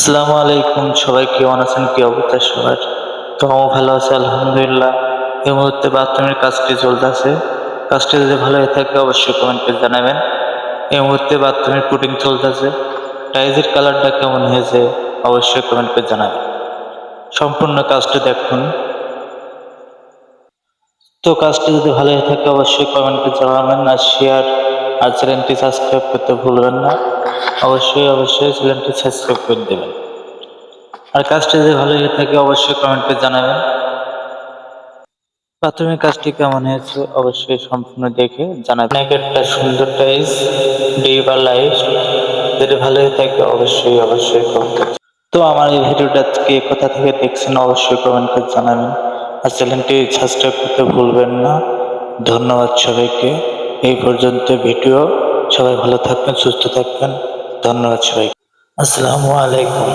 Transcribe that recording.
আসসালামু আলাইকুম, সবাই কেমন আছেন? কি অবস্থা সবার? তো আমি ভালো আছি আলহামদুলিল্লাহ। এই মুহূর্তে বাথরুমের কাজটি চলতেছে। কাজটি যদি ভালো হয়ে থাকে অবশ্যই কমেন্টে জানাবেন। এই মুহূর্তে বাথরুমের পুটিং চলতেছে। টাইলসের কালারটা কেমন হয়েছে অবশ্যই কমেন্টে জানাবেন। সম্পূর্ণ কাজটি দেখুন। তো কাজটি যদি ভালো হয়ে থাকে অবশ্যই কমেন্টে জানাবেন, আর শেয়ার আর চ্যানেলটি সাবস্ক্রাইব করতে ভুলবেন না। অবশ্যই চ্যানেলটি সাবস্ক্রাইব করে দেবেন। আর কাজটি যদি ভালো হয়ে থাকে অবশ্যই কমেন্টে জানাবেন। প্রাথমিক কাজটি কেমন হয়েছে অবশ্যই সম্পূর্ণ দেখে জানাবেন। একটা সুন্দর টাইলস ডে বা লাইট যদি ভালো হয়ে থাকে অবশ্যই কমেন্ট। তো আমার এই ভিডিওটা কে কোথা থেকে দেখছেন অবশ্যই কমেন্ট করে জানাবেন, আর চ্যানেলটি সাবস্ক্রাইব করতে ভুলবেন না। ধন্যবাদ সবাইকে। এই পর্যন্ত ভিডিও। সবাই ভালো থাকবেন, সুস্থ থাকবেন। ধন্যবাদ সবাইকে। আসসালামু আলাইকুম।